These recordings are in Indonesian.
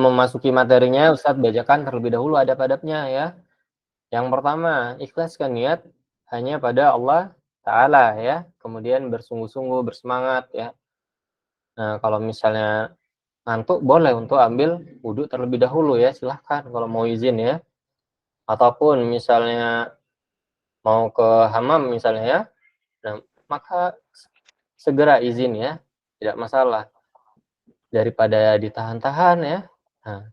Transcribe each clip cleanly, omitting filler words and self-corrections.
Memasuki materinya, Ustadz bacakan terlebih dahulu adab-adabnya ya. Yang pertama, ikhlaskan niat hanya pada Allah Ta'ala ya. Kemudian bersungguh-sungguh, bersemangat ya. Nah, kalau misalnya ngantuk boleh untuk ambil wudhu terlebih dahulu ya, silahkan kalau mau izin ya. Ataupun misalnya mau ke hammam misalnya ya, nah maka segera izin ya, tidak masalah. Daripada ditahan-tahan ya, nah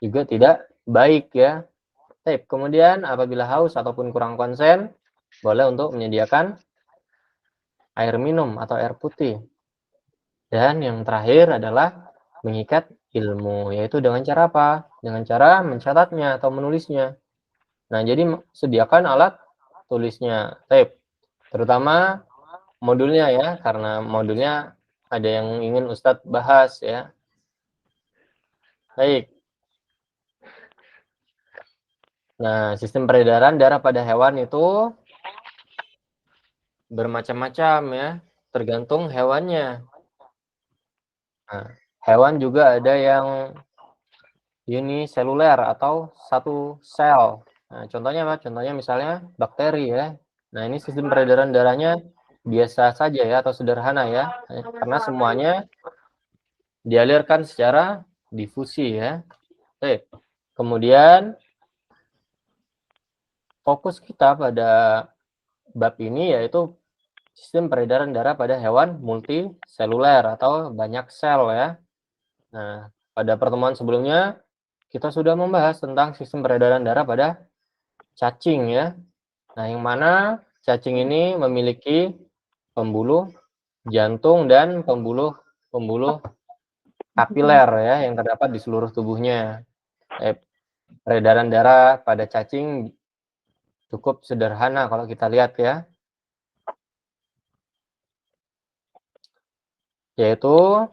juga tidak baik ya. Baik, kemudian apabila haus ataupun kurang konsen, boleh untuk menyediakan air minum atau air putih. Dan yang terakhir adalah mengikat ilmu, yaitu dengan cara apa? Dengan cara mencatatnya atau menulisnya. Nah, jadi sediakan alat tulisnya, tape, terutama modulnya ya, karena modulnya ada yang ingin Ustadz bahas ya. Baik. Nah, sistem peredaran darah pada hewan itu bermacam-macam ya, tergantung hewannya. Nah, hewan juga ada yang uniseluler atau satu sel. Nah, contohnya apa? Contohnya misalnya bakteri ya. Nah, ini sistem peredaran darahnya biasa saja ya atau sederhana ya. Karena semuanya dialirkan secara difusi ya. Oke. Kemudian fokus kita pada bab ini yaitu sistem peredaran darah pada hewan multiseluler atau banyak sel ya. Nah, pada pertemuan sebelumnya kita sudah membahas tentang sistem peredaran darah pada cacing ya. Nah, yang mana cacing ini memiliki pembuluh jantung dan pembuluh kapiler ya yang terdapat di seluruh tubuhnya. Peredaran darah pada cacing cukup sederhana kalau kita lihat ya. Yaitu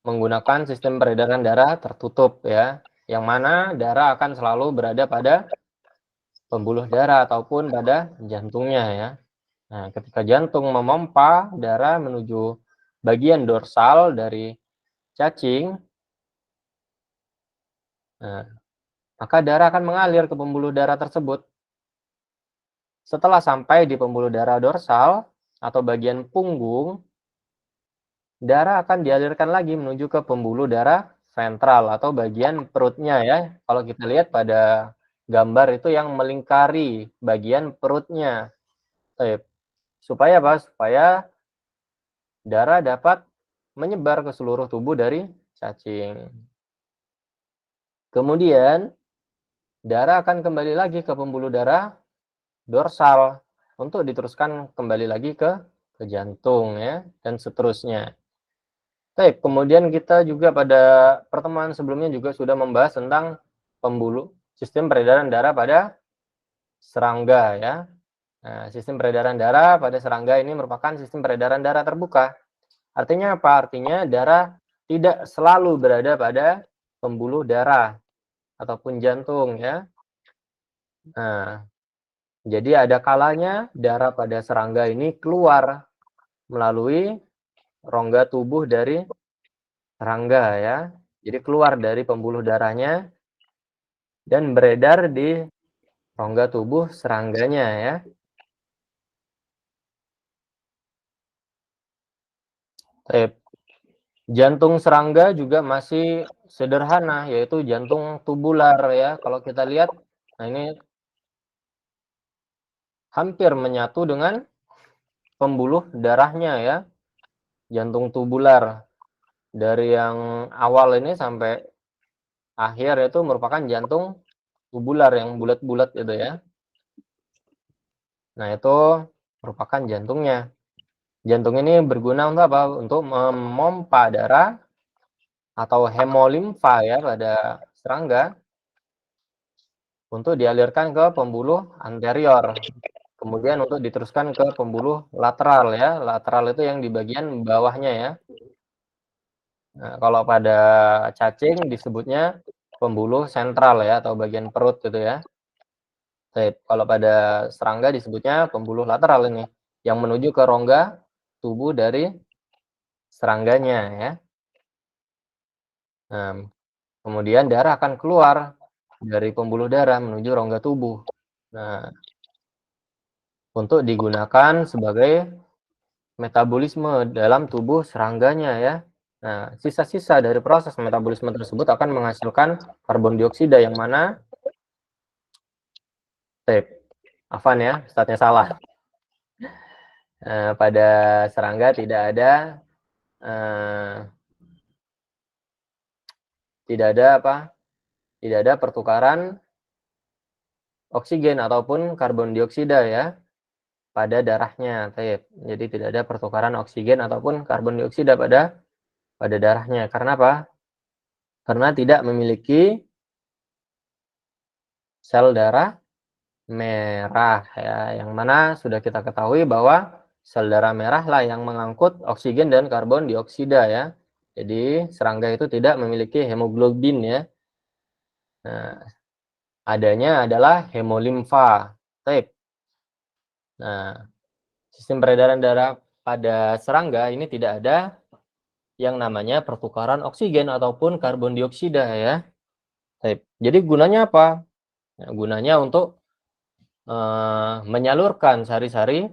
menggunakan sistem peredaran darah tertutup ya. Yang mana darah akan selalu berada pada pembuluh darah ataupun pada jantungnya ya. Nah, ketika jantung memompa darah menuju bagian dorsal dari cacing, nah, maka darah akan mengalir ke pembuluh darah tersebut. Setelah sampai di pembuluh darah dorsal atau bagian punggung, darah akan dialirkan lagi menuju ke pembuluh darah ventral atau bagian perutnya ya. Kalau kita lihat pada gambar itu yang melingkari bagian perutnya. Supaya apa? Supaya darah dapat menyebar ke seluruh tubuh dari cacing. Kemudian, darah akan kembali lagi ke pembuluh darah dorsal untuk diteruskan kembali lagi ke jantung ya, dan seterusnya. Baik, kemudian kita juga pada pertemuan sebelumnya juga sudah membahas tentang sistem peredaran darah pada serangga ya. Nah, sistem peredaran darah pada serangga ini merupakan sistem peredaran darah terbuka. Artinya apa? Artinya darah tidak selalu berada pada pembuluh darah ataupun jantung ya. Nah, jadi ada kalanya darah pada serangga ini keluar melalui rongga tubuh dari serangga ya. Jadi keluar dari pembuluh darahnya dan beredar di rongga tubuh serangganya ya. Jantung serangga juga masih sederhana, yaitu jantung tubular ya. Kalau kita lihat, nah ini hampir menyatu dengan pembuluh darahnya ya. Jantung tubular. Dari yang awal ini sampai akhir itu merupakan jantung tubular yang bulat-bulat gitu ya. Nah, itu merupakan jantungnya. Jantung ini berguna untuk apa? Untuk memompa darah atau hemolimfa ya pada serangga untuk dialirkan ke pembuluh anterior. Kemudian untuk diteruskan ke pembuluh lateral ya. Lateral itu yang di bagian bawahnya ya. Nah, kalau pada cacing disebutnya pembuluh sentral ya atau bagian perut gitu ya. Kalau pada serangga disebutnya pembuluh lateral ini yang menuju ke rongga tubuh dari serangganya ya. Nah, Kemudian darah akan keluar dari pembuluh darah menuju rongga tubuh. Nah, untuk digunakan sebagai metabolisme dalam tubuh serangganya ya. Nah, sisa-sisa dari proses metabolisme tersebut akan menghasilkan karbon dioksida yang mana afan ya, Ustadznya salah. Pada serangga eh, tidak ada apa? Tidak ada pertukaran oksigen ataupun karbon dioksida ya pada darahnya. Jadi tidak ada pertukaran oksigen ataupun karbon dioksida pada darahnya. Karena apa? Karena tidak memiliki sel darah merah ya, yang mana sudah kita ketahui bahwa sel darah merah lah yang mengangkut oksigen dan karbon dioksida ya. Jadi serangga itu tidak memiliki hemoglobin ya. Nah, adanya adalah hemolimfa. Nah, sistem peredaran darah pada serangga ini tidak ada yang namanya pertukaran oksigen ataupun karbon dioksida ya. Jadi gunanya apa? Nah, gunanya untuk menyalurkan sari-sari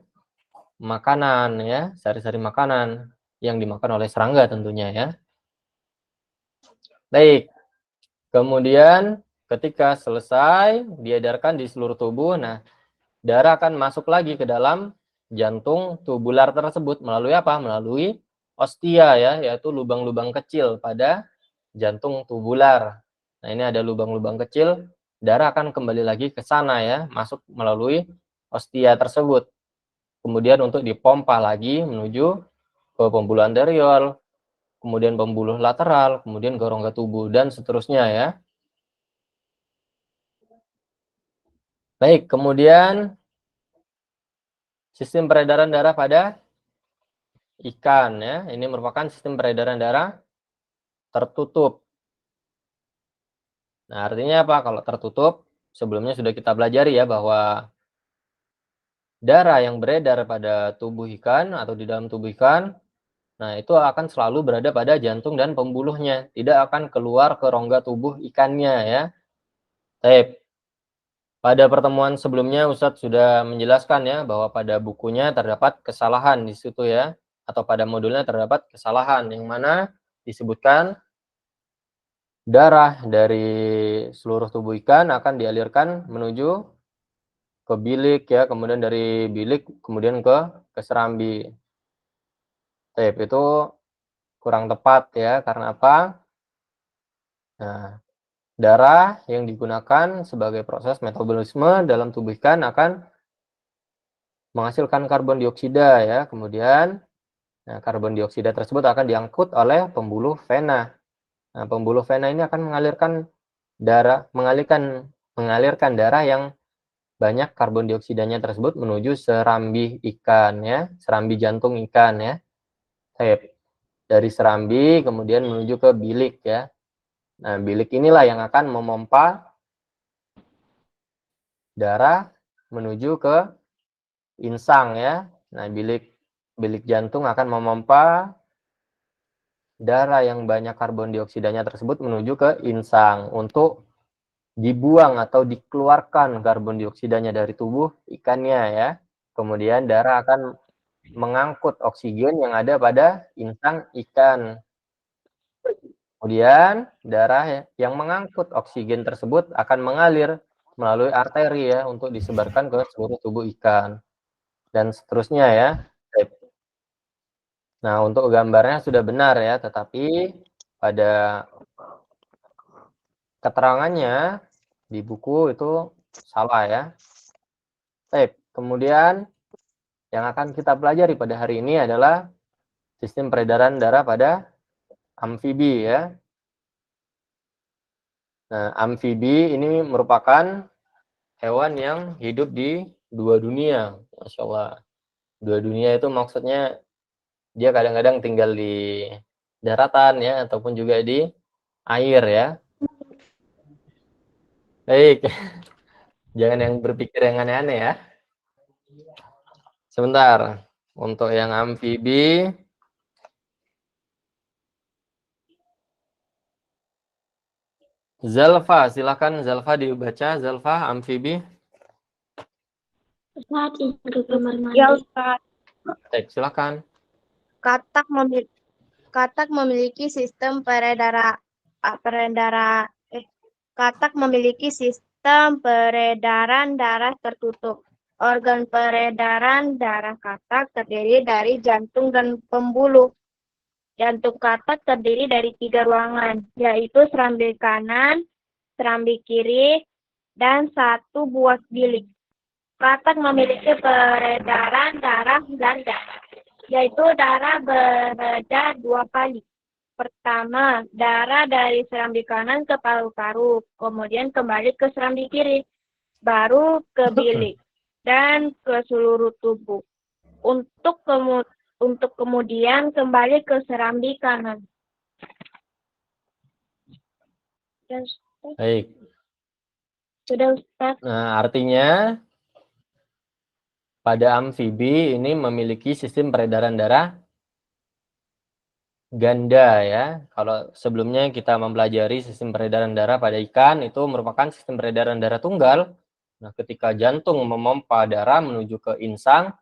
makanan ya, sari-sari makanan yang dimakan oleh serangga tentunya ya. Baik, kemudian ketika selesai diedarkan di seluruh tubuh, nah darah akan masuk lagi ke dalam jantung tubular tersebut melalui apa? Melalui ostia ya, yaitu lubang-lubang kecil pada jantung tubular. Nah, ini ada lubang-lubang kecil, darah akan kembali lagi ke sana ya, masuk melalui ostia tersebut. Kemudian untuk dipompa lagi menuju ke pembuluh anterior, kemudian pembuluh lateral, kemudian ke rongga tubuh, dan seterusnya ya. Baik, kemudian sistem peredaran darah pada ikan ya. Ini merupakan sistem peredaran darah tertutup. Nah, artinya apa? Kalau tertutup, sebelumnya sudah kita pelajari ya bahwa darah yang beredar pada tubuh ikan atau di dalam tubuh ikan, nah itu akan selalu berada pada jantung dan pembuluhnya, tidak akan keluar ke rongga tubuh ikannya ya. Baik. Pada pertemuan sebelumnya Ustadz sudah menjelaskan ya bahwa pada bukunya terdapat kesalahan di situ ya, atau pada modulnya terdapat kesalahan yang mana disebutkan darah dari seluruh tubuh ikan akan dialirkan menuju ke bilik ya, kemudian dari bilik kemudian ke serambi. Itu kurang tepat ya, karena apa? Nah, darah yang digunakan sebagai proses metabolisme dalam tubuh ikan akan menghasilkan karbon dioksida ya, kemudian nah, karbon dioksida tersebut akan diangkut oleh pembuluh vena. Nah, pembuluh vena ini akan mengalirkan darah yang banyak karbon dioksidanya tersebut menuju serambi ikan ya, serambi jantung ikan ya. Dari serambi kemudian menuju ke bilik ya. Nah, bilik inilah yang akan memompa darah menuju ke insang ya. Nah, bilik jantung akan memompa darah yang banyak karbon dioksidanya tersebut menuju ke insang untuk dibuang atau dikeluarkan karbon dioksidanya dari tubuh ikannya ya. Kemudian darah akan mengangkut oksigen yang ada pada insang ikan. Kemudian darah yang mengangkut oksigen tersebut akan mengalir melalui arteri ya untuk disebarkan ke seluruh tubuh ikan dan seterusnya ya. Nah, untuk gambarnya sudah benar ya, tetapi pada keterangannya di buku itu salah ya. Kemudian yang akan kita pelajari pada hari ini adalah sistem peredaran darah pada amfibi ya. Nah, amfibi ini merupakan hewan yang hidup di dua dunia. Masya Allah. Dua dunia itu maksudnya dia kadang-kadang tinggal di daratan ya, ataupun juga di air ya. Baik, jangan yang berpikir yang aneh-aneh ya. Sebentar, untuk yang amfibi, Zalfa, silakan Zalfa dibaca. Zalfa, amfibi. Ustaz, izin ke kamar mandi. Ya Ustaz, Baik, silakan. katak memiliki sistem katak memiliki sistem peredaran darah tertutup. Organ peredaran darah katak terdiri dari jantung dan pembuluh. Jantung katak terdiri dari 3 ruangan, yaitu serambi kanan, serambi kiri, dan 1 buah bilik. Katak memiliki peredaran darah ganda, yaitu darah beredar 2 kali. Pertama, darah dari serambi kanan ke paru-paru, kemudian kembali ke serambi kiri, baru ke bilik, dan ke seluruh tubuh. Untuk kemudian kembali ke serambi kanan. Baik. Sudah Ustaz. Nah, artinya pada amfibi ini memiliki sistem peredaran darah ganda ya. Kalau sebelumnya kita mempelajari sistem peredaran darah pada ikan, itu merupakan sistem peredaran darah tunggal. Nah, ketika jantung memompa darah menuju ke insang,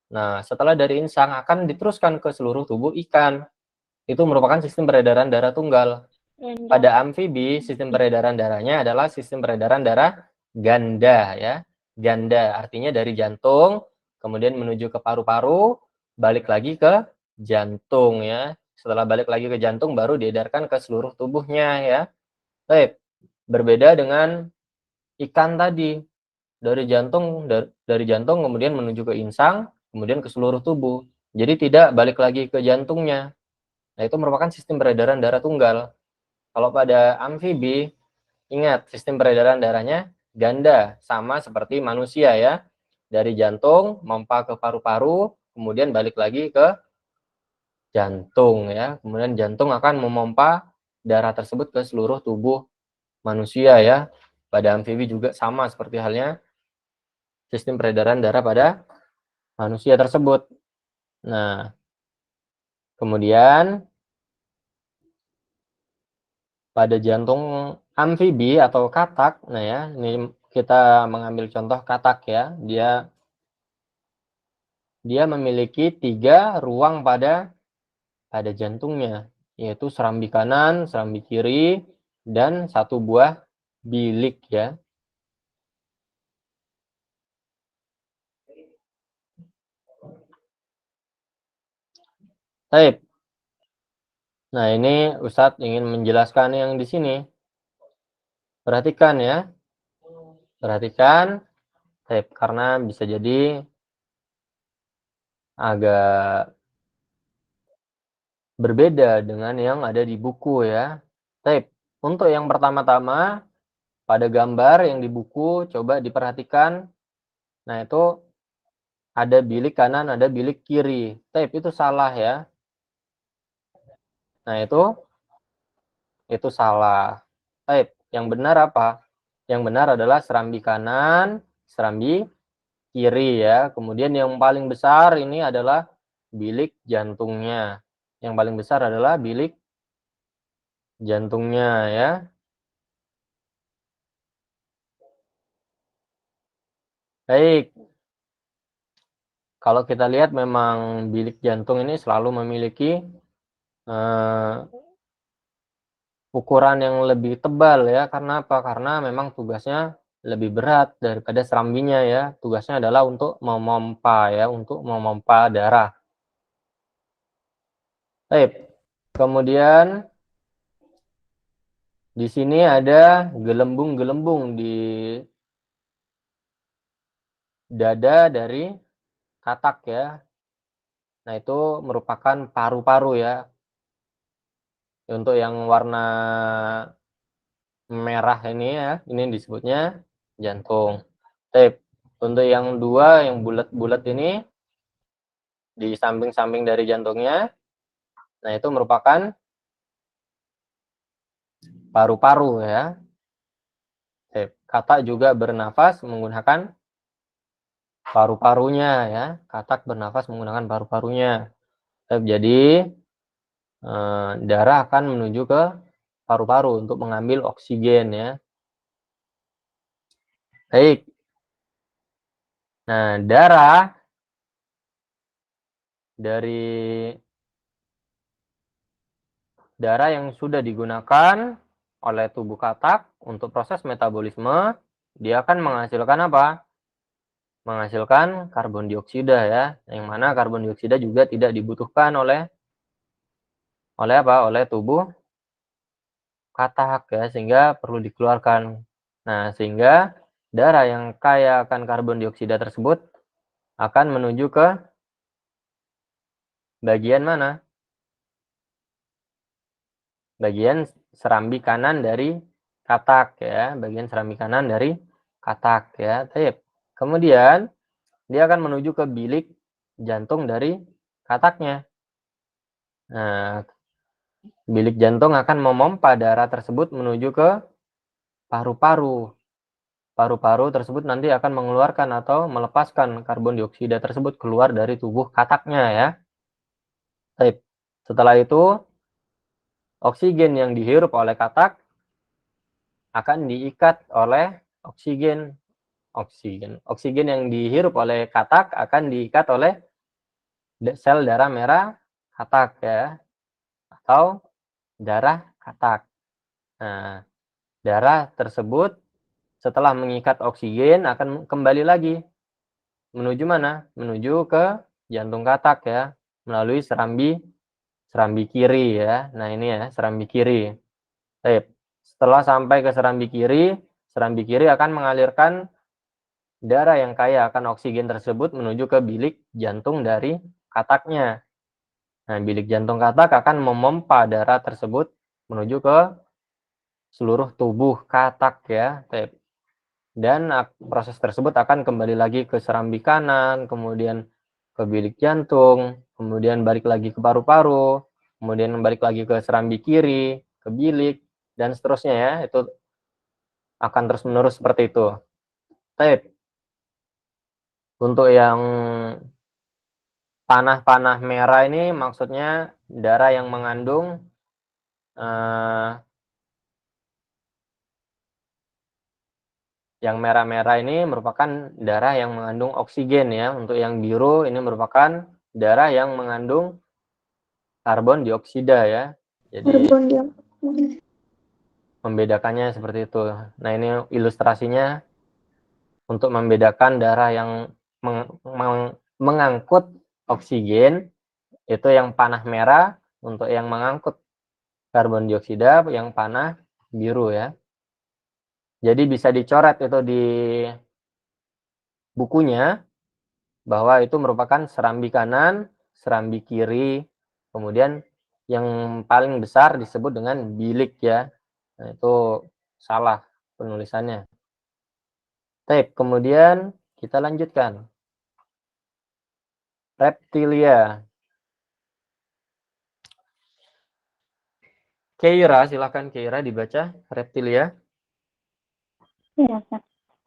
nah setelah dari insang akan diteruskan ke seluruh tubuh ikan. Itu merupakan sistem peredaran darah tunggal. Pada amfibi, sistem peredaran darahnya adalah sistem peredaran darah ganda ya. Ganda artinya dari jantung, kemudian menuju ke paru-paru, balik lagi ke jantung ya. Setelah balik lagi ke jantung baru diedarkan ke seluruh tubuhnya ya. Baik. Berbeda dengan ikan tadi. Dari jantung kemudian menuju ke insang, kemudian ke seluruh tubuh. Jadi tidak balik lagi ke jantungnya. Nah, itu merupakan sistem peredaran darah tunggal. Kalau pada amfibi, ingat sistem peredaran darahnya ganda, sama seperti manusia ya. Dari jantung memompa ke paru-paru, kemudian balik lagi ke jantung ya. Kemudian jantung akan memompa darah tersebut ke seluruh tubuh manusia ya. Pada amfibi juga sama seperti halnya sistem peredaran darah pada manusia tersebut. Nah, kemudian pada jantung amfibi atau katak, nah ya, ini kita mengambil contoh katak ya, dia memiliki 3 ruang pada jantungnya, yaitu serambi kanan, serambi kiri, dan 1 buah bilik ya. Baik. Nah, ini Ustadz ingin menjelaskan yang di sini. Perhatikan ya. Perhatikan. Baik, karena bisa jadi agak berbeda dengan yang ada di buku ya. Baik, untuk yang pertama-tama pada gambar yang di buku coba diperhatikan. Nah, itu ada bilik kanan, ada bilik kiri. Baik, itu salah ya. Nah, itu salah. Baik, yang benar apa? Yang benar adalah serambi kanan, serambi kiri ya. Kemudian yang paling besar ini adalah bilik jantungnya. Yang paling besar adalah bilik jantungnya ya. Baik. Kalau kita lihat memang bilik jantung ini selalu memiliki ukuran yang lebih tebal ya. Karena apa? Karena memang tugasnya lebih berat daripada serambinya ya. Tugasnya adalah untuk memompa ya, untuk memompa darah. Baik. Kemudian di sini ada gelembung-gelembung di dada dari katak ya. Nah, itu merupakan paru-paru ya. Untuk yang warna merah ini ya, ini disebutnya jantung. Baik. Untuk yang 2 yang bulat-bulat ini di samping-samping dari jantungnya, nah itu merupakan paru-paru ya. Baik. Katak juga bernafas menggunakan paru-parunya ya. Katak bernafas menggunakan paru-parunya. Jadi darah akan menuju ke paru-paru untuk mengambil oksigen ya. Baik. Nah, darah yang sudah digunakan oleh tubuh katak untuk proses metabolisme, dia akan menghasilkan apa? Menghasilkan karbon dioksida ya, yang mana karbon dioksida juga tidak dibutuhkan oleh apa? Oleh tubuh katak ya, sehingga perlu dikeluarkan. Nah, sehingga darah yang kaya akan karbon dioksida tersebut akan menuju ke bagian mana? Bagian serambi kanan dari katak ya, bagian serambi kanan dari katak ya. Baik. Kemudian dia akan menuju ke bilik jantung dari kataknya. Nah, bilik jantung akan memompa darah tersebut menuju ke paru-paru. Paru-paru tersebut nanti akan mengeluarkan atau melepaskan karbon dioksida tersebut keluar dari tubuh kataknya ya. Baik. Setelah itu, oksigen yang dihirup oleh katak akan diikat oleh oksigen yang dihirup oleh katak akan diikat oleh sel darah merah katak ya, atau darah katak. Nah, darah tersebut setelah mengikat oksigen akan kembali lagi menuju mana? Menuju ke jantung katak ya, melalui serambi kiri ya. Nah, ini ya, serambi kiri. Baik. Setelah sampai ke serambi kiri akan mengalirkan darah yang kaya akan oksigen tersebut menuju ke bilik jantung dari kataknya. Nah, bilik jantung katak akan memompa darah tersebut menuju ke seluruh tubuh katak ya. Dan proses tersebut akan kembali lagi ke serambi kanan, kemudian ke bilik jantung, kemudian balik lagi ke paru-paru, kemudian balik lagi ke serambi kiri, ke bilik, dan seterusnya ya. Itu akan terus-menerus seperti itu. Baik. Untuk yang panah-panah merah ini maksudnya darah yang mengandung yang merah-merah ini merupakan darah yang mengandung oksigen ya. Untuk yang biru ini merupakan darah yang mengandung karbon dioksida ya. Jadi membedakannya seperti itu. Nah, ini ilustrasinya untuk membedakan darah yang mengangkut oksigen itu yang panah merah, untuk yang mengangkut karbon dioksida yang panah biru ya. Jadi bisa dicoret itu di bukunya bahwa itu merupakan serambi kanan, serambi kiri, kemudian yang paling besar disebut dengan bilik ya. Nah, itu salah penulisannya. Baik, kemudian kita lanjutkan. Reptilia. Keira, silakan Keira dibaca reptilia. Ya,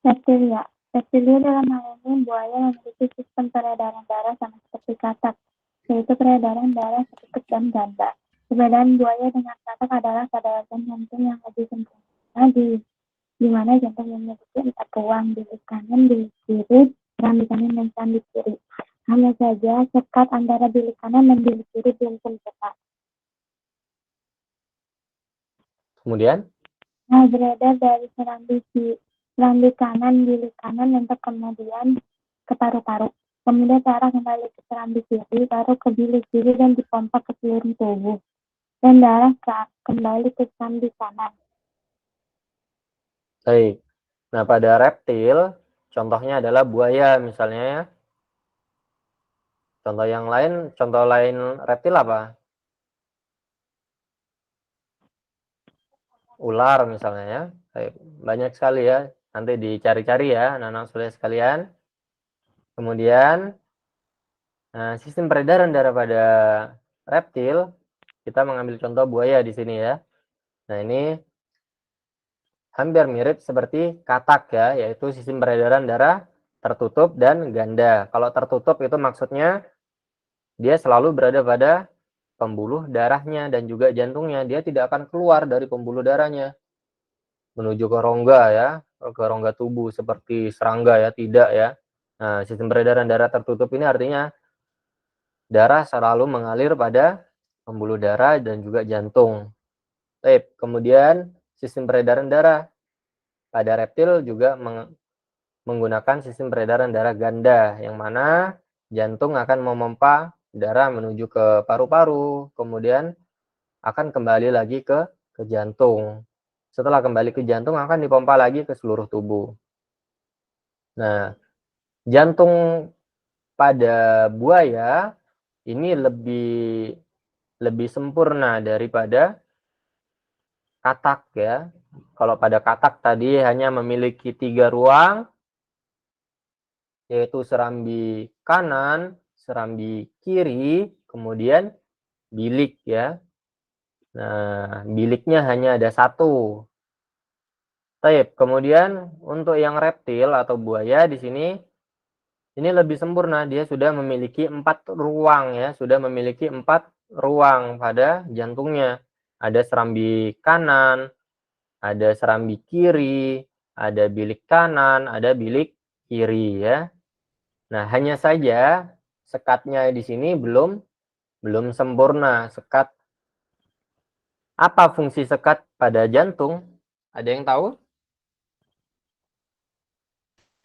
reptilia. Reptilia dalam hal ini buaya memiliki sistem peredaran darah sama seperti katak, yaitu peredaran darah tertutup dan ganda. Perbedaan buaya dengan katak adalah pada organ jantung yang lebih sempurna, di mana jantung memiliki 4 ruang, bilik kanan, bilik kiri, serambi kanan, dan serambi kiri. Hanya saja sekat antara bilik kanan dan bilik kiri belum sempurna. Kemudian? Nah, beredar dari serambi kanan, bilik kanan, untuk kemudian ke paru-paru. Kemudian darah kembali ke serambi kiri, baru ke bilik kiri dan dipompa ke seluruh tubuh. Dan darah kembali ke serambi kanan. Baik. Nah, pada reptil, contohnya adalah buaya misalnya ya. Contoh lain reptil apa? Ular misalnya ya. Baik. Banyak sekali ya. Nanti dicari-cari ya, anak-anak sekalian. Kemudian, sistem peredaran darah pada reptil, kita mengambil contoh buaya di sini ya. Nah, ini hampir mirip seperti katak ya, yaitu sistem peredaran darah tertutup dan ganda. Kalau tertutup itu maksudnya dia selalu berada pada pembuluh darahnya dan juga jantungnya. Dia tidak akan keluar dari pembuluh darahnya menuju ke rongga ya, ke rongga tubuh seperti serangga ya, tidak ya. Nah, sistem peredaran darah tertutup ini artinya darah selalu mengalir pada pembuluh darah dan juga jantung. Baik, kemudian sistem peredaran darah pada reptil juga menggunakan sistem peredaran darah ganda, yang mana jantung akan memompa darah menuju ke paru-paru, kemudian akan kembali lagi ke jantung. Setelah kembali ke jantung akan dipompa lagi ke seluruh tubuh. Nah, jantung pada buaya ini lebih sempurna daripada katak ya. Kalau pada katak tadi hanya memiliki 3 ruang, yaitu serambi kanan, serambi kiri, kemudian bilik ya. Nah, biliknya hanya ada 1. Baik, kemudian untuk yang reptil atau buaya di sini ini lebih sempurna, dia sudah memiliki 4 ruang ya, sudah memiliki 4 ruang pada jantungnya. Ada serambi kanan, ada serambi kiri, ada bilik kanan, ada bilik kiri ya. Nah, hanya saja sekatnya di sini belum sempurna. Sekat, apa fungsi sekat pada jantung? Ada yang tahu?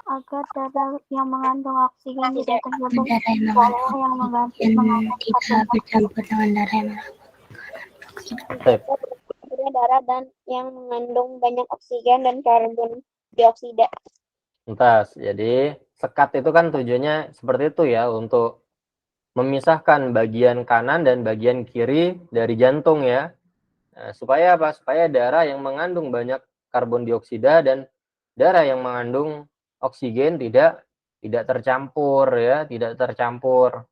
Agar darah yang mengandung oksigen tidak tertutup, Darah yang darah yang mengandung tidak bercampur dengan darah yang Baik. Darah dan yang mengandung banyak oksigen dan karbon dioksida. Tuntas. Jadi sekat itu kan tujuannya seperti itu ya, untuk memisahkan bagian kanan dan bagian kiri dari jantung ya. Nah, supaya apa? Supaya darah yang mengandung banyak karbon dioksida dan darah yang mengandung oksigen tidak tercampur ya, tidak tercampur.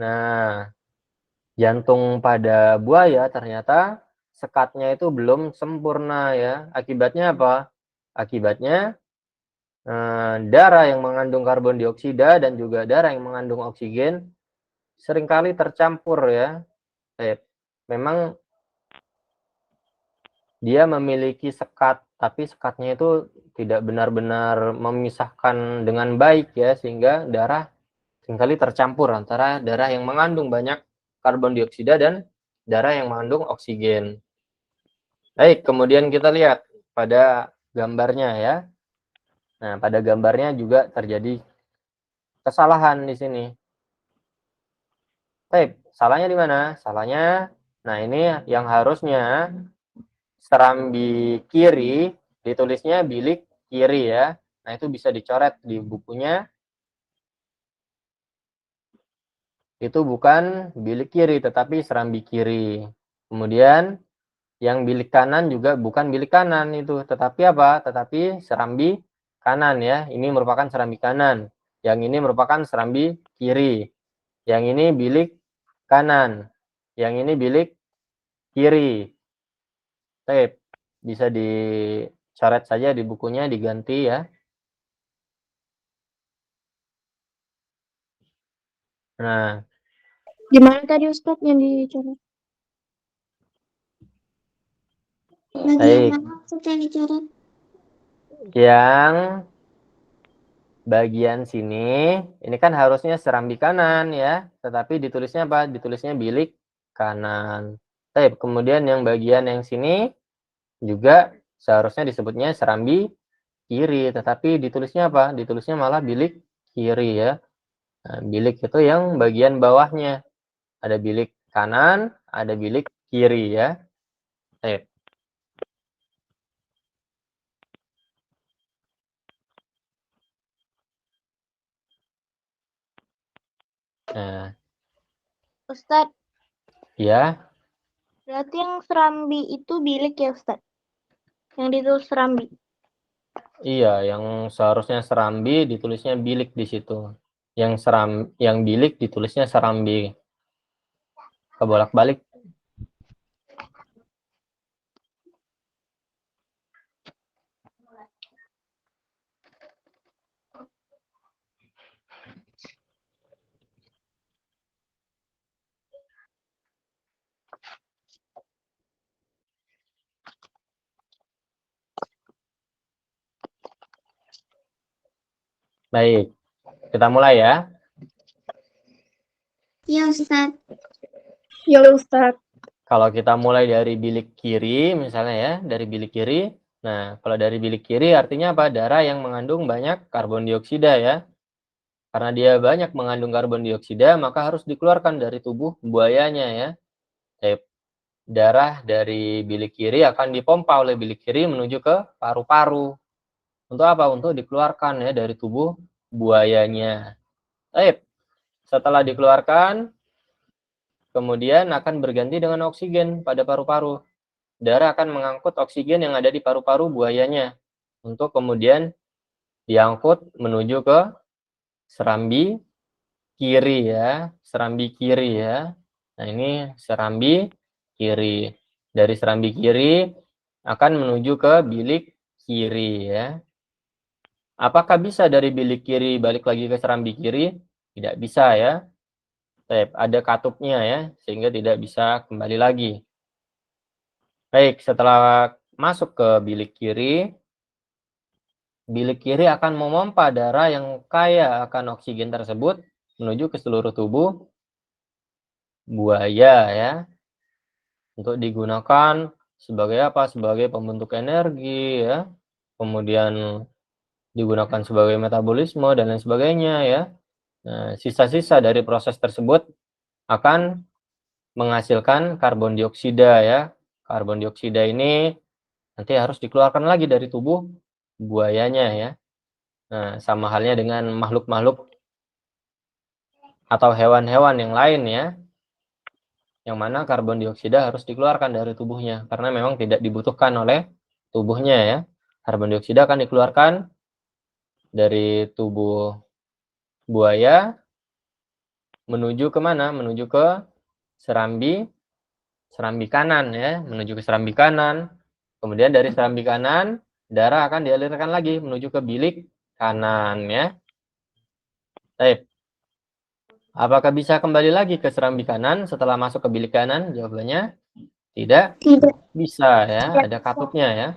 Nah, jantung pada buaya ternyata sekatnya itu belum sempurna ya. Akibatnya apa? Akibatnya darah yang mengandung karbon dioksida dan juga darah yang mengandung oksigen seringkali tercampur ya. Memang dia memiliki sekat, tapi sekatnya itu tidak benar-benar memisahkan dengan baik ya, sehingga darah seringkali tercampur antara darah yang mengandung banyak karbon dioksida dan darah yang mengandung oksigen. Baik, kemudian kita lihat pada gambarnya ya. Nah, pada gambarnya juga terjadi kesalahan di sini. Baik, salahnya di mana? Salahnya, nah ini yang harusnya serambi kiri ditulisnya bilik kiri ya. Nah, itu bisa dicoret di bukunya. Itu bukan bilik kiri, tetapi serambi kiri. Kemudian yang bilik kanan juga bukan bilik kanan itu, tetapi apa? Tetapi serambi kanan ya. Ini merupakan serambi kanan. Yang ini merupakan serambi kiri. Yang ini bilik kanan. Yang ini bilik kiri. Tape. Bisa dicoret saja di bukunya, diganti ya. Nah, Gimana tadi Ustadz yang dicoret? baik. Yang bagian sini, ini kan harusnya serambi kanan ya, tetapi ditulisnya apa? Ditulisnya bilik kanan. Baik, kemudian yang bagian yang sini juga seharusnya disebutnya serambi kiri, tetapi ditulisnya apa? Ditulisnya malah bilik kiri ya. Nah, bilik itu yang bagian bawahnya. Ada bilik kanan, ada bilik kiri ya. Baik. Nah, Ustadz, ya, berarti yang serambi itu bilik ya Ustadz? Yang ditulis serambi. iya, yang seharusnya serambi ditulisnya bilik di situ. Yang bilik ditulisnya serambi. Kebolak-balik. Baik, kita mulai ya. Ya, Ustaz. Ya, Ustaz. Kalau kita mulai dari bilik kiri, misalnya ya, dari bilik kiri. Nah, kalau dari bilik kiri artinya apa? Darah yang mengandung banyak karbon dioksida ya. Karena dia banyak mengandung karbon dioksida, maka harus dikeluarkan dari tubuh buayanya ya. Darah dari bilik kiri akan dipompa oleh bilik kiri menuju ke paru-paru. Untuk apa? Untuk dikeluarkan ya dari tubuh buayanya. Setelah dikeluarkan, kemudian akan berganti dengan oksigen pada paru-paru. Darah akan mengangkut oksigen yang ada di paru-paru buayanya untuk kemudian diangkut menuju ke serambi kiri ya, serambi kiri ya. Nah, ini serambi kiri. Dari serambi kiri akan menuju ke bilik kiri ya. Apakah bisa dari bilik kiri balik lagi ke serambi kiri? Tidak bisa ya. Ada katupnya ya, sehingga tidak bisa kembali lagi. Baik, setelah masuk ke bilik kiri akan memompa darah yang kaya akan oksigen tersebut menuju ke seluruh tubuh buaya ya, untuk digunakan sebagai apa? Sebagai pembentuk energi ya, kemudian digunakan sebagai metabolisme dan lain sebagainya ya. Nah, sisa-sisa dari proses tersebut akan menghasilkan karbon dioksida ya. Karbon dioksida ini nanti harus dikeluarkan lagi dari tubuh buayanya ya. Nah, sama halnya dengan makhluk-makhluk atau hewan-hewan yang lain ya, yang mana karbon dioksida harus dikeluarkan dari tubuhnya karena memang tidak dibutuhkan oleh tubuhnya ya. Karbon dioksida akan dikeluarkan dari tubuh buaya menuju ke mana? Menuju ke serambi kanan ya, menuju ke serambi kanan. Kemudian dari serambi kanan, darah akan dialirkan lagi menuju ke bilik kanan ya. Baik. Apakah bisa kembali lagi ke serambi kanan setelah masuk ke bilik kanan? Jawabannya tidak bisa ya, ada katupnya ya.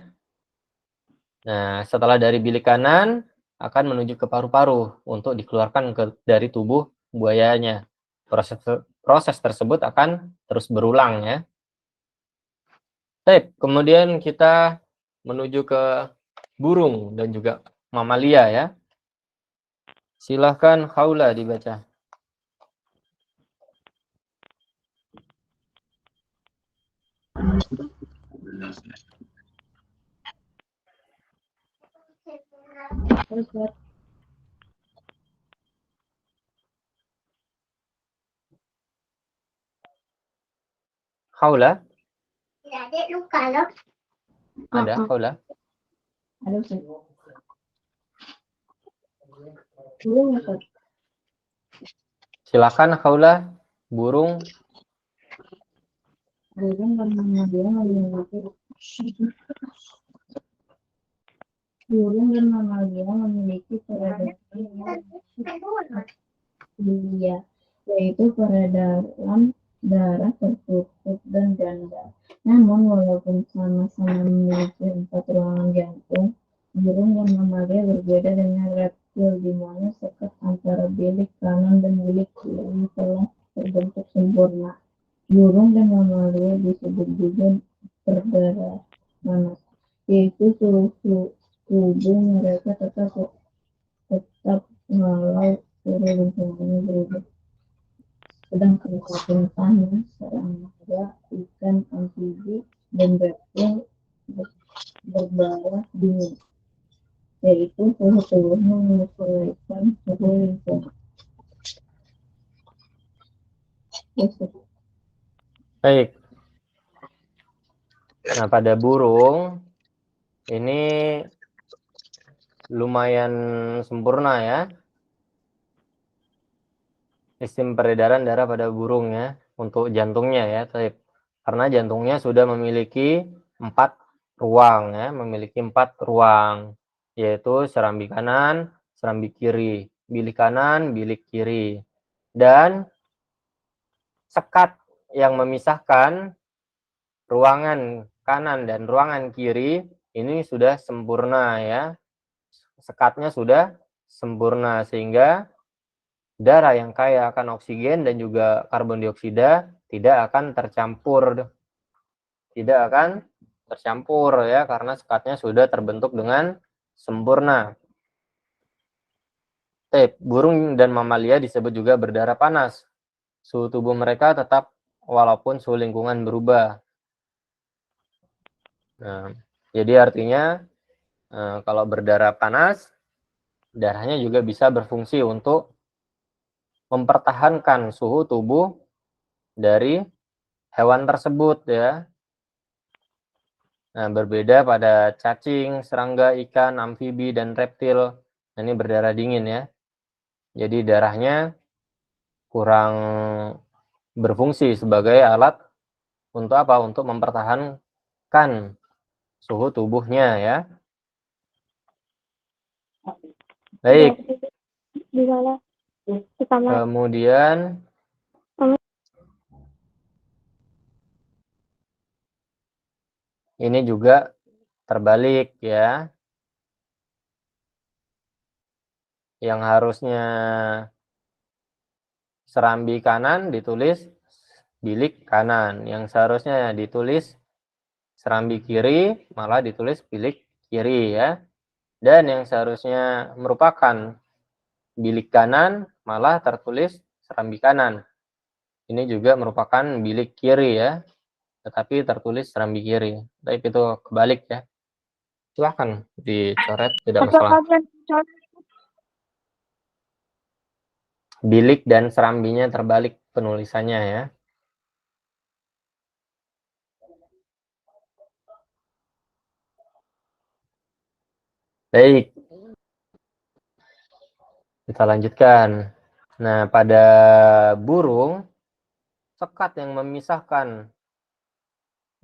Nah, setelah dari bilik kanan akan menuju ke paru-paru untuk dikeluarkan dari tubuh buayanya. Proses tersebut akan terus berulang ya. Baik, kemudian kita menuju ke burung dan juga mamalia ya. Silahkan Khawla dibaca. Khawla? Ada Khawla? Silakan Khawla, burung. Burung dan mamalia memiliki peredaran yang yaitu peredaran darah tertutup dan ganda. Namun walaupun sama-sama memiliki 4 ruangan jantung, burung dan mamalia berbeda dengan reptil di mana sekat antara bilik kanan dan bilik kiri telah terbentuk sempurna. Burung dan mamalia disebut juga berdarah panas, yaitu suhu tubuh mereka tetap walau suhu lingkungannya berubah. Sedangkan sapi panas, serangga, ikan, amfibi, dan reptil berdarah dingin, yaitu suhu tubuhnya menyesuaikan suhu lingkungan. Baik. Nah, pada burung ini lumayan sempurna ya sistem peredaran darah pada burung ya untuk jantungnya ya, karena jantungnya sudah memiliki 4 ruang ya, memiliki 4 ruang, yaitu serambi kanan, serambi kiri, bilik kanan, bilik kiri, dan sekat yang memisahkan ruangan kanan dan ruangan kiri ini sudah sempurna ya. Sekatnya sudah sempurna, sehingga darah yang kaya akan oksigen dan juga karbon dioksida tidak akan tercampur. Tidak akan tercampur ya, karena sekatnya sudah terbentuk dengan sempurna. Burung dan mamalia disebut juga berdarah panas. Suhu tubuh mereka tetap walaupun suhu lingkungan berubah. Nah, jadi artinya kalau berdarah panas, darahnya juga bisa berfungsi untuk mempertahankan suhu tubuh dari hewan tersebut ya. Nah, berbeda pada cacing, serangga, ikan, amfibi, dan reptil. Nah, ini berdarah dingin ya. Jadi darahnya kurang berfungsi sebagai alat untuk apa? Untuk mempertahankan suhu tubuhnya ya. Baik. Di mana? Di kamar. Kemudian ini juga terbalik ya. Yang harusnya serambi kanan ditulis bilik kanan. Yang seharusnya ditulis serambi kiri malah ditulis bilik kiri ya. Dan yang seharusnya merupakan bilik kanan malah tertulis serambi kanan. Ini juga merupakan bilik kiri ya, tetapi tertulis serambi kiri. Baik, itu kebalik ya. Silahkan dicoret, tidak masalah. Bilik dan serambinya terbalik penulisannya ya. Baik. Kita lanjutkan. Nah, pada burung, sekat yang memisahkan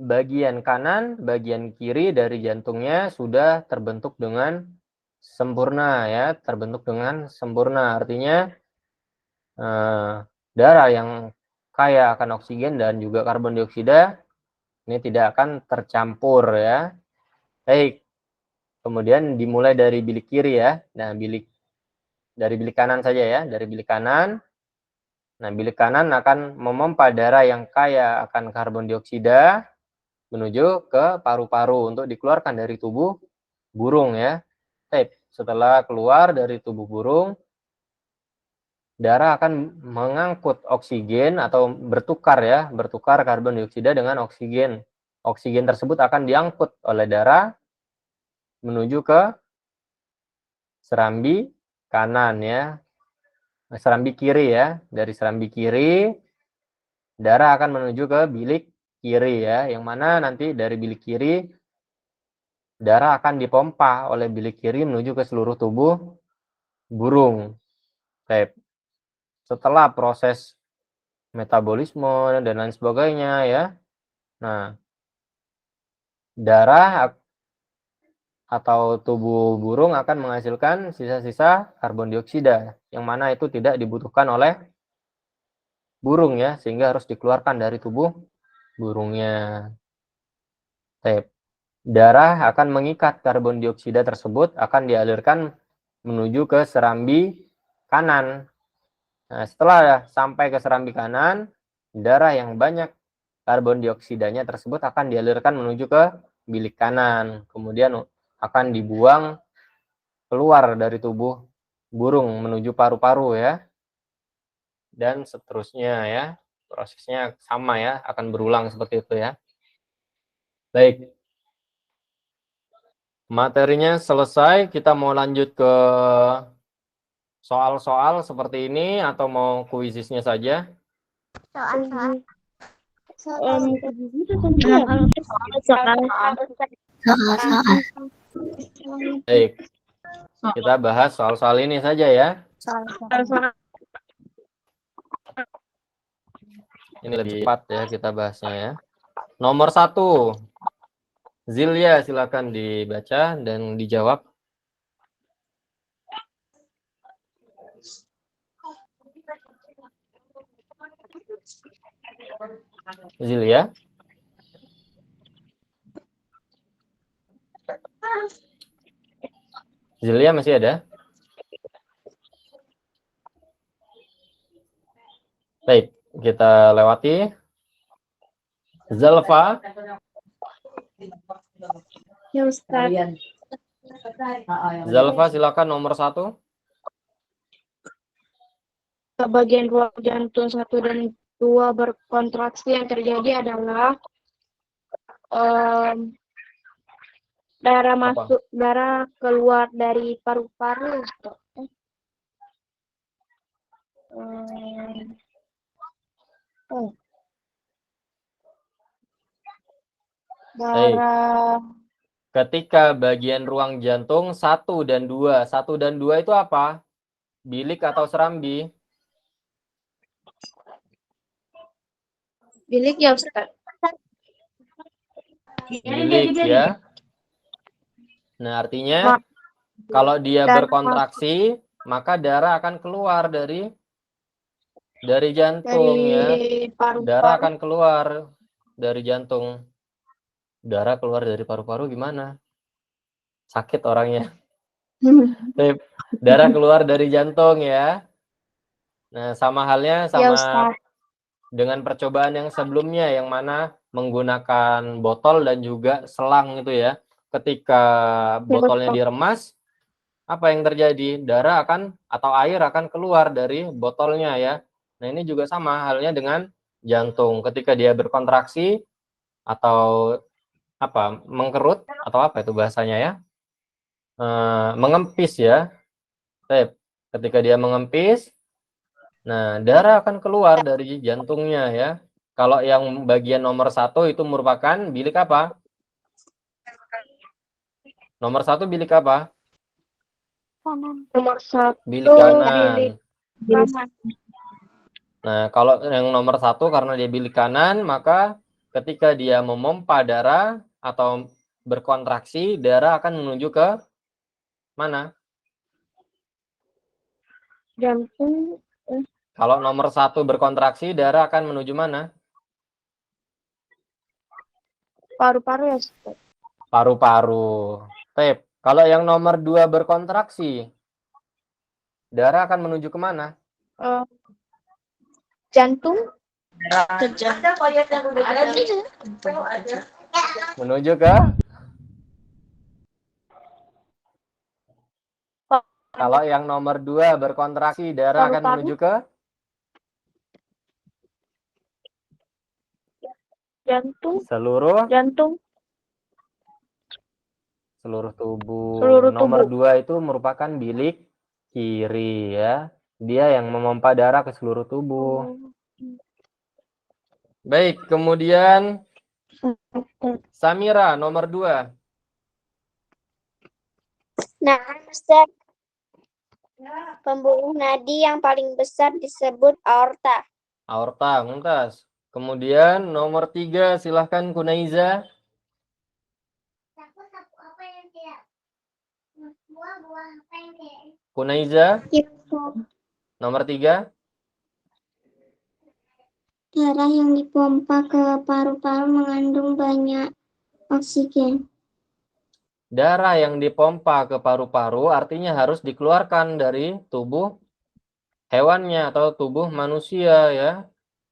bagian kanan, bagian kiri dari jantungnya sudah terbentuk dengan sempurna ya, terbentuk dengan sempurna. Artinya darah yang kaya akan oksigen dan juga karbon dioksida ini tidak akan tercampur ya. Baik. Kemudian dimulai dari bilik kiri ya. Nah, dari bilik kanan saja ya, dari bilik kanan. Nah, bilik kanan akan memompa darah yang kaya akan karbon dioksida menuju ke paru-paru untuk dikeluarkan dari tubuh burung ya. Setelah keluar dari tubuh burung, darah akan mengangkut oksigen atau bertukar karbon dioksida dengan oksigen. Oksigen tersebut akan diangkut oleh darah menuju ke serambi kanan ya. Serambi kiri ya. Dari serambi kiri, darah akan menuju ke bilik kiri ya. Yang mana nanti dari bilik kiri, darah akan dipompa oleh bilik kiri menuju ke seluruh tubuh burung. Setelah proses metabolisme dan lain sebagainya ya. Nah, darah atau tubuh burung akan menghasilkan sisa-sisa karbon dioksida yang mana itu tidak dibutuhkan oleh burung ya, sehingga harus dikeluarkan dari tubuh burungnya. Darah akan mengikat karbon dioksida tersebut akan dialirkan menuju ke serambi kanan. Nah, setelah sampai ke serambi kanan, darah yang banyak karbon dioksidanya tersebut akan dialirkan menuju ke bilik kanan. Kemudian akan dibuang keluar dari tubuh burung menuju paru-paru ya. Dan seterusnya ya. Prosesnya sama ya, akan berulang seperti itu ya. Baik. Materinya selesai, kita mau lanjut ke soal-soal seperti ini atau mau kuisisnya saja? Soal-soal. Baik. Kita bahas soal-soal ini saja ya. Ini lebih cepat ya kita bahasnya ya. Nomor 1. Zilia, silakan dibaca dan dijawab. Zilia. Zilia masih ada? Baik, kita lewati. Zalfa, Ya Ustaz. Zalfa silakan nomor 1. Bagian ruang jantung 1 dan 2 berkontraksi, yang terjadi adalah darah keluar dari paru-paru. Darah Ketika bagian ruang jantung 1 dan 2. 1 dan 2 itu apa? Bilik atau serambi? bilik ya Ustaz. Bilik ya. Nah, artinya kalau dia darah berkontraksi, maka darah akan keluar dari jantung ya. Darah paru-paru. akan keluar dari jantung. Darah keluar dari paru-paru gimana? Sakit orangnya. Darah keluar dari jantung ya. Nah, sama halnya Ya sama Ustaz. dengan percobaan yang sebelumnya, yang mana menggunakan botol dan juga selang itu ya. Ketika botolnya diremas, apa yang terjadi? Darah akan atau air akan keluar dari botolnya ya. Nah, ini juga sama halnya dengan jantung. Ketika dia berkontraksi atau apa? Mengkerut atau apa itu bahasanya ya? Mengempis ya. Ketika dia mengempis, nah darah akan keluar dari jantungnya ya. Kalau yang bagian nomor 1 itu merupakan bilik apa? Nomor 1 bilik apa? Nomor 1 Bilik kanan. bilik kanan. Nah, kalau yang nomor 1 karena dia bilik kanan, maka ketika dia memompa darah atau berkontraksi, darah akan menuju ke mana? Jantung, Kalau nomor 1 berkontraksi, darah akan menuju mana? paru-paru ya Ustaz. Paru-paru. Kalau yang nomor 2 berkontraksi, darah akan menuju ke mana? Jantung. Menuju ke? Kalau yang nomor 2 berkontraksi, darah akan menuju ke? Jantung. Seluruh tubuh. Nomor 2 itu merupakan bilik kiri ya. Dia yang memompa darah ke seluruh tubuh. Baik, kemudian Samira nomor 2. Nah, Ustaz, pembuluh nadi yang paling besar disebut aorta. Aorta, Mumtaz. Kemudian nomor 3, silahkan Kunaiza. Kunaiza. Nomor 3. Darah yang dipompa ke paru-paru mengandung banyak oksigen. Darah yang dipompa ke paru-paru artinya harus dikeluarkan dari tubuh hewannya atau tubuh manusia ya.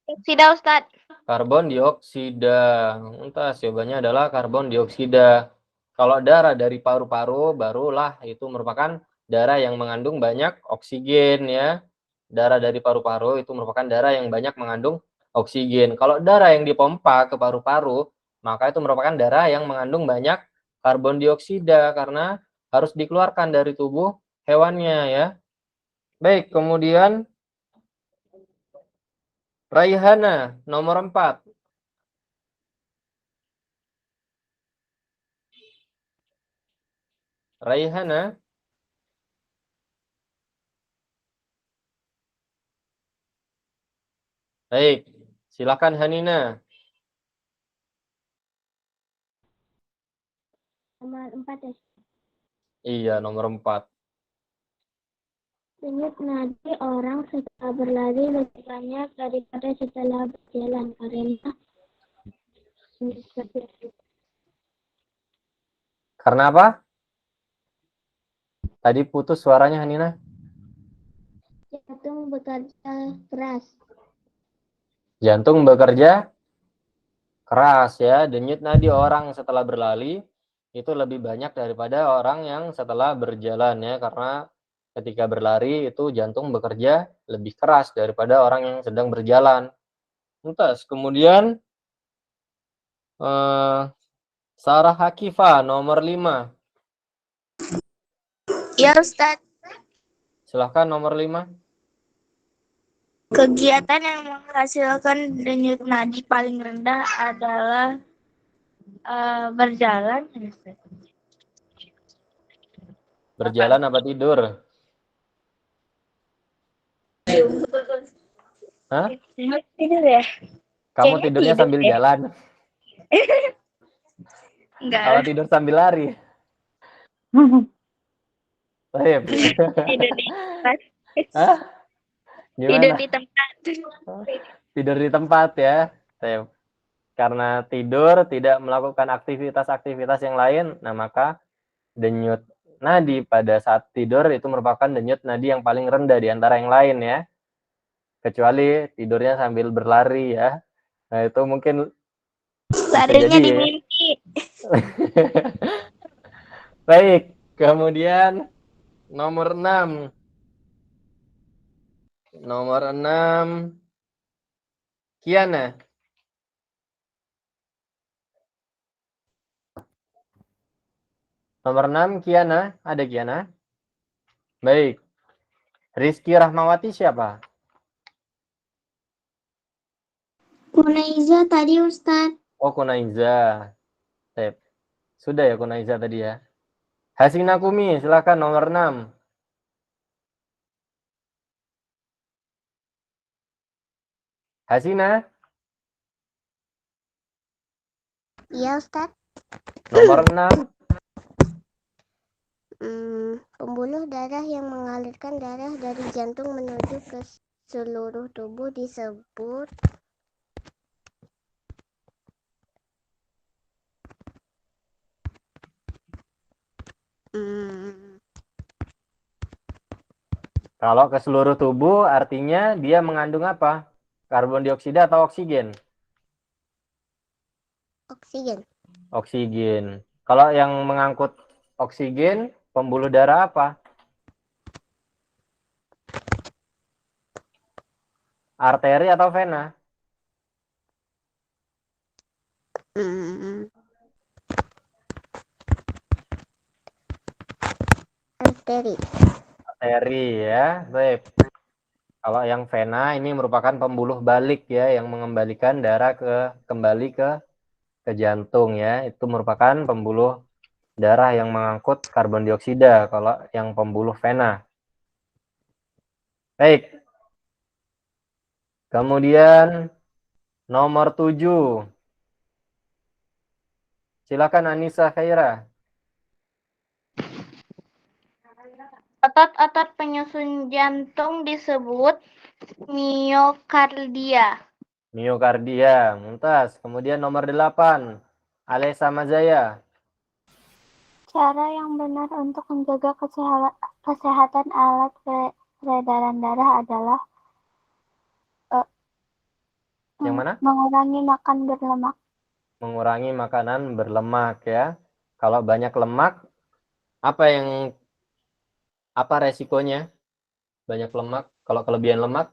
Dioksida Ustaz. Karbon dioksida. Entah, jawabannya adalah karbon dioksida. Kalau darah dari paru-paru, barulah itu merupakan darah yang mengandung banyak oksigen ya. Darah dari paru-paru itu merupakan darah yang banyak mengandung oksigen. Kalau darah yang dipompa ke paru-paru, maka itu merupakan darah yang mengandung banyak karbon dioksida karena harus dikeluarkan dari tubuh hewannya ya. Baik, kemudian Raihana nomor 4. Raihana. Baik, silakan Hanina. Nomor 4 ya. Iya, nomor 4. Denyut nadi orang setelah berlari lebih banyak daripada setelah berjalan Karena apa? Tadi putus suaranya Hanina. jantung bekerja keras. Jantung bekerja keras ya. Denyut nadi orang setelah berlari itu lebih banyak daripada orang yang setelah berjalan ya, karena ketika berlari itu jantung bekerja lebih keras daripada orang yang sedang berjalan. Lantas kemudian Sarah Hakifah nomor 5. Ya Ustadz, Silahkan nomor 5. kegiatan yang menghasilkan denyut nadi paling rendah adalah berjalan. Berjalan apa tidur? Hah? Tidur ya? Kamu Kayaknya tidurnya tidur sambil deh. jalan? Enggak Kalau lah, tidur sambil lari? Baik. tidur di tempat. Hah? Tidur Gimana? di tempat. Tidur di tempat ya. Baik. Karena tidur tidak melakukan aktivitas-aktivitas yang lain, nah maka denyut nadi pada saat tidur itu merupakan denyut nadi yang paling rendah di antara yang lain ya. Kecuali tidurnya sambil berlari ya. Nah, itu mungkin bisa Larinya jadi di ya. mimpi. Baik, kemudian nomor 6. Nomor 6, Kiana. Nomor 6, Kiana. Ada Kiana? Baik. Rizky Rahmawati siapa? Kunaiza tadi Ustadz. Oh, Kunaiza. Sip. Sudah ya Kunaiza tadi ya. Hasina Kumi, silakan nomor 6. Hasina, Iya Ustadz. nomor 6. Pembuluh darah yang mengalirkan darah dari jantung menuju ke seluruh tubuh disebut Kalau ke seluruh tubuh artinya dia mengandung apa? Karbon dioksida atau oksigen? oksigen. Oksigen. Kalau yang mengangkut oksigen, pembuluh darah apa? Arteri atau vena? Arteri. Arteri ya. Baik. Kalau yang vena ini merupakan pembuluh balik ya, yang mengembalikan darah kembali ke jantung ya. Itu merupakan pembuluh darah yang mengangkut karbon dioksida kalau yang pembuluh vena. Baik. Kemudian nomor 7. Silakan Anissa Khaira. Otot-otot penyusun jantung disebut miokardia. Miokardia, Mumtaz. Kemudian nomor 8. Alessa Mazaya. Cara yang benar untuk menjaga kesehatan alat peredaran darah adalah Yang mana? mengurangi makan berlemak. Mengurangi makanan berlemak ya. Kalau banyak lemak, apa resikonya? Banyak lemak. Kalau kelebihan lemak,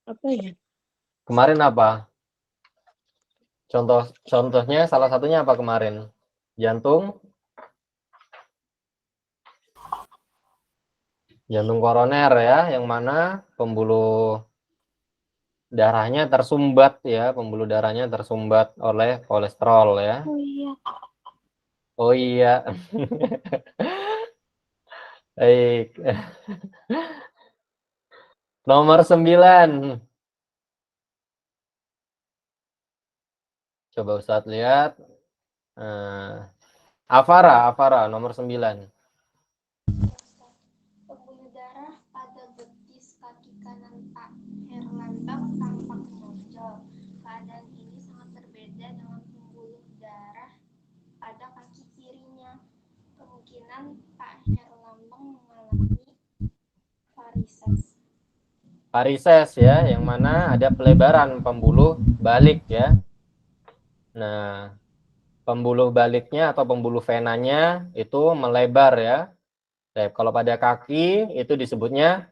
Apa ya? kemarin apa? Contohnya salah satunya apa kemarin? Jantung koroner ya, yang mana pembuluh darahnya tersumbat ya, pembuluh darahnya tersumbat oleh kolesterol ya. Oh iya. Oh iya. Baik. Nomor 9. Coba Ustadz lihat. Afara nomor 9. Pembuluh darah pada betis kaki kanan Pak Herlambang tampak menonjol. Keadaan ini sangat berbeda dengan pembuluh darah pada kaki kirinya. Kemungkinan Pak Herlambang mengalami varises. varises ya, yang mana ada pelebaran pembuluh balik ya. Nah, pembuluh baliknya atau pembuluh venanya itu melebar ya. Kalau pada kaki itu disebutnya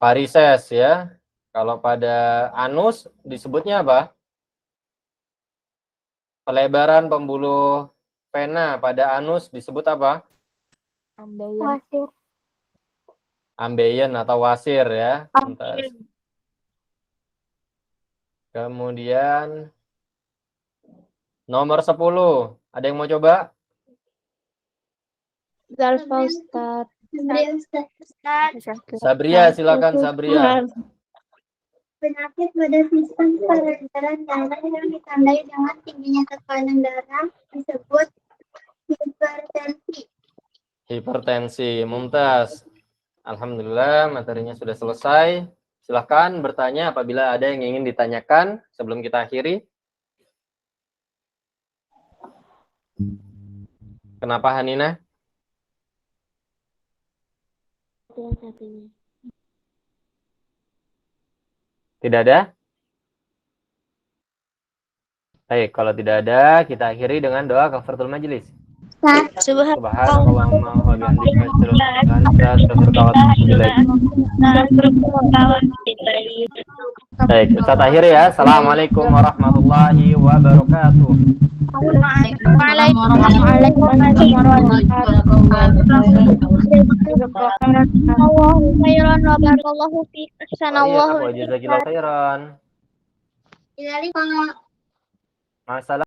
varises ya. Kalau pada anus disebutnya apa? Pelebaran pembuluh vena pada anus disebut apa? Wasir. Ambeien atau wasir ya. Kemudian nomor 10. Ada yang mau coba? Zalfa Ustaz. Sabria, silakan Sabria. Penyakit pada sistem peredaran darah yang ditandai dengan tingginya tekanan darah disebut hipertensi. Hipertensi, mumtaz. Alhamdulillah, materinya sudah selesai. Silahkan bertanya apabila ada yang ingin ditanyakan sebelum kita akhiri. Kenapa Hanina? Tidak ada? Baik, kalau tidak ada, kita akhiri dengan doa kafaratul majelis. Subhanallahumma wa bihamdika asyhadu an la ilaha illa anta astaghfiruka wa atubu ilaik. Baik, Ustaz akhiri ya. Assalamualaikum warahmatullahi wabarakatuh. Waalaikumsalam warahmatullahi wabarakatuh. Wa jazakallahu khairan. Masalah